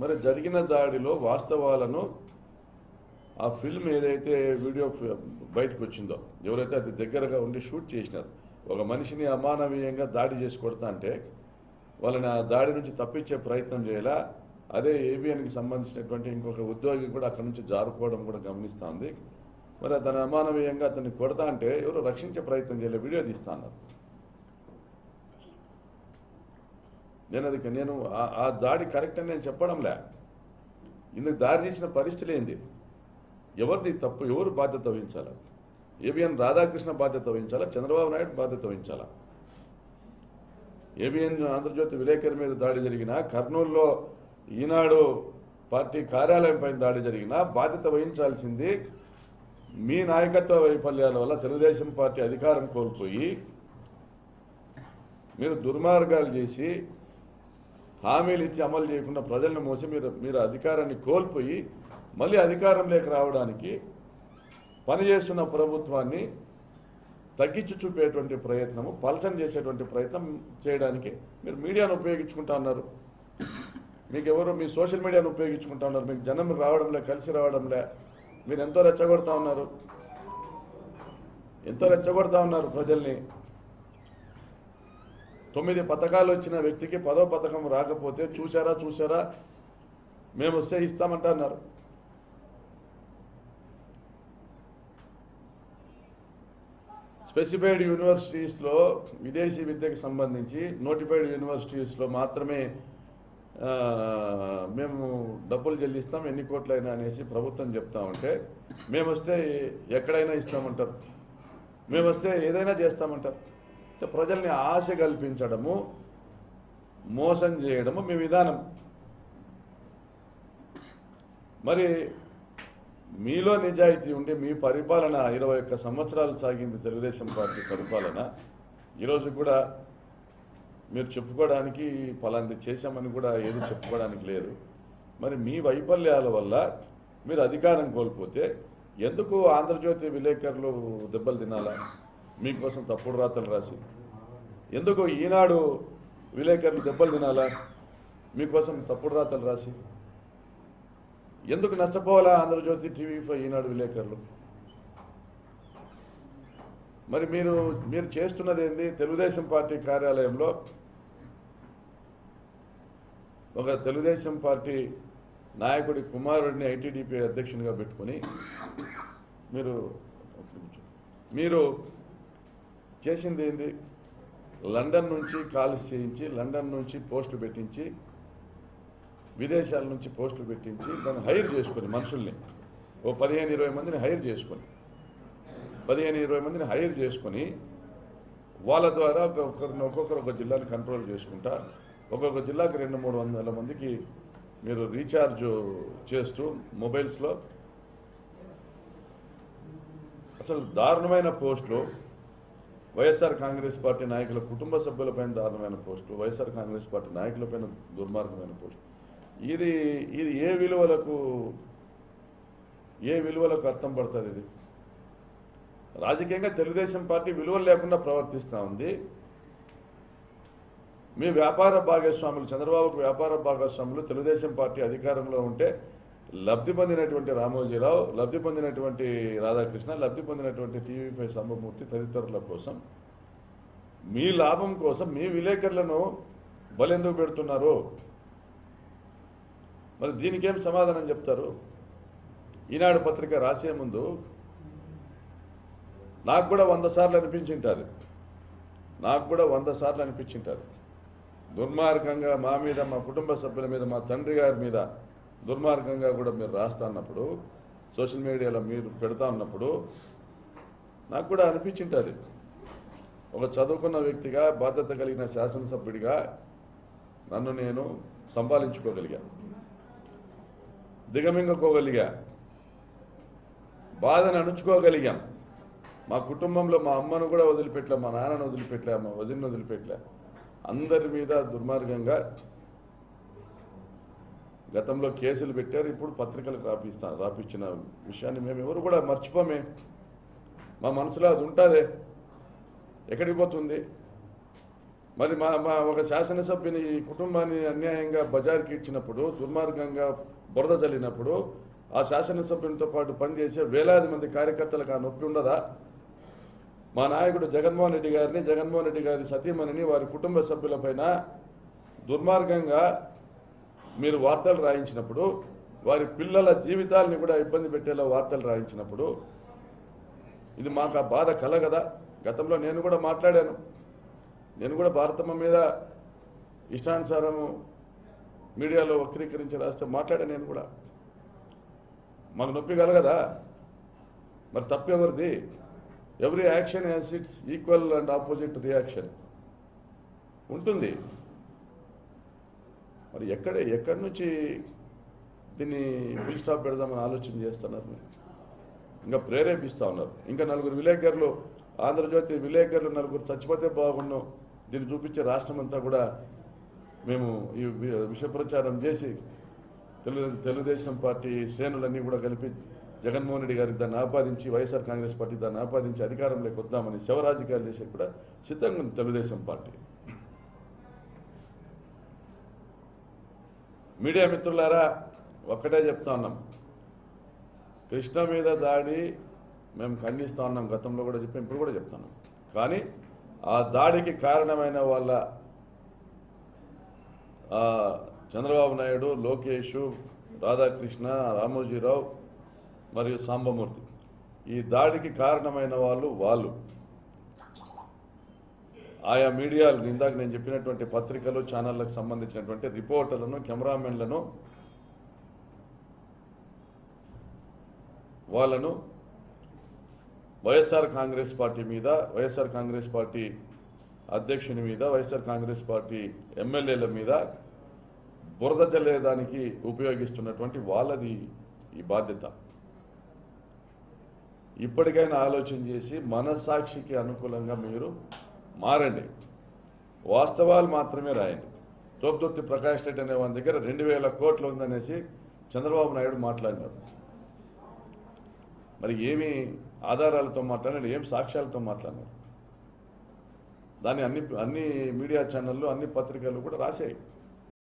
మరి జరిగిన దాడిలో వాస్తవాలను ఆ ఫిల్మ్ ఏదైతే వీడియో బయటకు వచ్చిందో, ఎవరైతే అది దగ్గరగా ఉండి షూట్ చేసినారు, ఒక మనిషిని అమానవీయంగా దాడి చేసి కొడతా అంటే వాళ్ళని ఆ దాడి నుంచి తప్పించే ప్రయత్నం చేయాలా. అదే ఏబిఎన్కి సంబంధించినటువంటి ఇంకొక ఉద్యోగి కూడా అక్కడి నుంచి జారుకోవడం కూడా గమనిస్తూ ఉంది. మరి అతను అమానవీయంగా అతన్ని కొడతా అంటే ఎవరు రక్షించే ప్రయత్నం చేయలే, వీడియో తీస్తా అన్నారు. నేను ఆ దాడి కరెక్ట్ అని నేను చెప్పడంలే. ఇందుకు దారి తీసిన పరిస్థితులు ఏంది, ఎవరిది తప్పు, ఎవరు బాధ్యత వహించాలా? ఏబిఎన్ రాధాకృష్ణ బాధ్యత వహించాలా, చంద్రబాబు నాయుడు బాధ్యత వహించాలా? ఏబిఎన్ ఆంధ్రజ్యోతి విలేకరి మీద దాడి జరిగినా, కర్నూలులో ఈనాడు పార్టీ కార్యాలయం పైన దాడి జరిగినా బాధ్యత వహించాల్సింది మీ నాయకత్వ వైఫల్యాల వల్ల తెలుగుదేశం పార్టీ అధికారం కోల్పోయి మీరు దుర్మార్గాలు చేసి హామీలు ఇచ్చి అమలు చేయకుండా ప్రజలను మోసి మీరు అధికారాన్ని కోల్పోయి మళ్ళీ అధికారంలోకి రావడానికి పనిచేస్తున్న ప్రభుత్వాన్ని తగ్గించి చూపేటువంటి ప్రయత్నము, పలచన చేసేటువంటి ప్రయత్నం చేయడానికి మీరు మీడియాను ఉపయోగించుకుంటా ఉన్నారు. మీకు ఎవరు మీ సోషల్ మీడియాను ఉపయోగించుకుంటా ఉన్నారు. మీకు జనం రావడంలే, కలిసి రావడంలే. మీరు ఎంతో రెచ్చగొడతా ఉన్నారు ప్రజల్ని. 9 పథకాలు వచ్చిన వ్యక్తికి 10వ పథకం రాకపోతే చూసారా మేము వస్తే ఇస్తామంటున్నారు. స్పెసిఫైడ్ యూనివర్సిటీస్లో విదేశీ విద్యకు సంబంధించి నోటిఫైడ్ యూనివర్సిటీస్లో మాత్రమే మేము డబ్బులు చెల్లిస్తాం, ఎన్ని కోట్లైనా అనేసి ప్రభుత్వం చెప్తా ఉంటే, మేము వస్తే ఎక్కడైనా ఇస్తామంటారు, మేము వస్తే ఏదైనా చేస్తామంటారు. ప్రజల్ని ఆశ కల్పించడము, మోసం చేయడము మీ విధానం. మరి మీలో నిజాయితీ ఉండి మీ పరిపాలన 21 సంవత్సరాలు సాగింది తెలుగుదేశం పార్టీ పరిపాలన. ఈరోజు కూడా మీరు చెప్పుకోవడానికి ఫలాంటి చేశామని కూడా ఏది చెప్పుకోవడానికి లేదు. మరి మీ వైఫల్యాల వల్ల మీరు అధికారం కోల్పోతే ఎందుకు ఆంధ్రజ్యోతి విలేకరులు దెబ్బలు తినాలా? మీకోసం తప్పుడు రాతలు రాసి ఎందుకు ఈనాడు విలేకరులు దెబ్బలు తినాలా? మీకోసం తప్పుడు రాతలు రాసి ఎందుకు నష్టపోవాలా ఆంధ్రజ్యోతి, టీవీ5, ఈనాడు విలేకరులు? మరి మీరు చేస్తున్నది ఏంది? తెలుగుదేశం పార్టీ కార్యాలయంలో ఒక తెలుగుదేశం పార్టీ నాయకుడి కుమారుడిని ఐటీడీపీ అధ్యక్షునిగా పెట్టుకొని మీరు చేసింది ఏంది? లండన్ నుంచి కాల్స్ చేయించి, లండన్ నుంచి పోస్టులు పెట్టించి, విదేశాల నుంచి పోస్టులు పెట్టించి దాన్ని హైర్ చేసుకొని మనుషుల్ని ఓ 15-20 మందిని హైర్ చేసుకొని 15-20 మందిని హైర్ చేసుకొని వాళ్ళ ద్వారా ఒక్కొక్కరు ఒక జిల్లాని కంట్రోల్ చేసుకుంటా ఒక్కొక్క జిల్లాకి 200-300 మందికి మీరు రీఛార్జ్ చేస్తూ మొబైల్స్లో అసలు దారుణమైన పోస్టులు, వైఎస్ఆర్ కాంగ్రెస్ పార్టీ నాయకుల కుటుంబ సభ్యులపైన దారుణమైన పోస్టులు, వైఎస్ఆర్ కాంగ్రెస్ పార్టీ నాయకులపైన దుర్మార్గమైన పోస్టులు. ఇది ఏ విలువలకు అర్థం పడుతుంది? ఇది రాజకీయంగా తెలుగుదేశం పార్టీ విలువలు లేకుండా ప్రవర్తిస్తూ ఉంది. మీ వ్యాపార భాగస్వాములు, చంద్రబాబుకు వ్యాపార భాగస్వాములు తెలుగుదేశం పార్టీ అధికారంలో ఉంటే లబ్ధి పొందినటువంటి రామోజీరావు, లబ్ధి పొందినటువంటి రాధాకృష్ణ, లబ్ధి పొందినటువంటి టీవీ5 సంబమూర్తి తదితరుల కోసం, మీ లాభం కోసం మీ విలేకరులను బలెందుకు పెడుతున్నారు? మరి దీనికేం సమాధానం చెప్తారు? ఈనాడు పత్రిక రాసే ముందు నాకు కూడా 100 సార్లు అనిపించింటుంది, దుర్మార్గంగా మా మీద, మా కుటుంబ సభ్యుల మీద, మా తండ్రి గారి మీద దుర్మార్గంగా కూడా మీరు రాస్తా ఉన్నప్పుడు, సోషల్ మీడియాలో మీరు పెడతా ఉన్నప్పుడు నాకు కూడా అనిపించింటుంది. ఒక చదువుకున్న వ్యక్తిగా, బాధ్యత కలిగిన శాసనసభ్యుడిగా నన్ను నేను సంపాదించుకోగలిగా, దిగమింగకోగలిగా, బాధను అణుచుకోగలిగాం. మా కుటుంబంలో మా అమ్మను కూడా వదిలిపెట్టలే, మా నాన్నను వదిలిపెట్టలే, మా వదిలిని వదిలిపెట్టలే. అందరి మీద దుర్మార్గంగా గతంలో కేసులు పెట్టారు, ఇప్పుడు పత్రికలకు రాపించిన విషయాన్ని మేము ఎవరు కూడా మర్చిపోమే. మా మనసులో అది ఉంటుందే, ఎక్కడికి పోతుంది? మరి మా ఒక శాసనసభ్యుని కుటుంబాన్ని అన్యాయంగా బజార్కి ఇచ్చినప్పుడు, దుర్మార్గంగా బురద జల్లినప్పుడు ఆ శాసనసభ్యునితో పాటు పనిచేసే వేలాది మంది కార్యకర్తలకు ఆ నొప్పి ఉండదా? మా నాయకుడు జగన్మోహన్ రెడ్డి గారిని, జగన్మోహన్ రెడ్డి గారి సతీమణిని, వారి కుటుంబ సభ్యులపైన దుర్మార్గంగా మీరు వార్తలు రాయించినప్పుడు, వారి పిల్లల జీవితాలని కూడా ఇబ్బంది పెట్టేలా వార్తలు రాయించినప్పుడు ఇది మాకు ఆ బాధ కలగదా? గతంలో నేను కూడా మాట్లాడాను. నేను కూడా భారతమ్మ మీద ఇష్టానుసారము మీడియాలో వక్రీకరించి రాస్తే మాట్లాడాను. నేను కూడా మాకు నొప్పి కలగదా? మరి తప్పు ఎవరిది? Every action has its equal and opposite reaction ఉంటుంది. మరి ఎక్కడి నుంచి దీన్ని ఫుల్ స్టాప్ పెడదామని ఆలోచన చేస్తున్నారు, ఇంకా ప్రేరేపిస్తూ ఉన్నారు. ఇంకా నలుగురు విలేకరులు, ఆంధ్రజ్యోతి విలేకరులు నలుగురు చచ్చిపోతే బాగున్నాం, దీన్ని చూపించే రాష్ట్రం అంతా కూడా మేము ఈ విష ప్రచారం చేసి తెలుగుదేశం పార్టీ శ్రేణులన్నీ కూడా కలిపి జగన్మోహన్ రెడ్డి గారికి దాన్ని ఆపాదించి, వైఎస్ఆర్ కాంగ్రెస్ పార్టీ దాన్ని ఆపాదించి అధికారంలోకి వద్దామని శవరాజకీయాలు చేసే కూడా సిద్ధంగా ఉంది తెలుగుదేశం పార్టీ. మీడియా మిత్రులారా, ఒక్కటే చెప్తా ఉన్నాం, కృష్ణ మీద దాడి మేము ఖండిస్తూ ఉన్నాం. గతంలో కూడా చెప్పాం, ఇప్పుడు కూడా చెప్తున్నాం. కానీ ఆ దాడికి కారణమైన వాళ్ళ చంద్రబాబు నాయుడు, లోకేష్, రాధాకృష్ణ, రామోజీరావు మరియు సాంబమూర్తి, ఈ దాడికి కారణమైన వాళ్ళు ఆయా మీడియాలు, ఇందాక నేను చెప్పినటువంటి పత్రికలు, ఛానళ్లకు సంబంధించినటువంటి రిపోర్టర్లను, కెమెరామెన్లను, వాళ్ళను వైఎస్ఆర్ కాంగ్రెస్ పార్టీ మీద, వైఎస్ఆర్ కాంగ్రెస్ పార్టీ అధ్యక్షుని మీద, వైఎస్ఆర్ కాంగ్రెస్ పార్టీ ఎమ్మెల్యేల మీద బురద జల్లేదానికి ఉపయోగిస్తున్నటువంటి వాళ్ళది ఈ బాధ్యత. ఇప్పటికైనా ఆలోచన చేసి మనస్సాక్షికి అనుకూలంగా మీరు మారండి, వాస్తవాలు మాత్రమే రాయండి. తోపుదుర్తి ప్రకాష్ రెడ్డి అనే వాళ్ళ దగ్గర 2000 కోట్లు ఉందనేసి చంద్రబాబు నాయుడు మాట్లాడినారు. మరి ఏమి ఆధారాలతో మాట్లాడినారు, ఏం సాక్ష్యాలతో మాట్లాడినారు? దాన్ని అన్ని మీడియా ఛానళ్ళు, అన్ని పత్రికలు కూడా రాశాయి.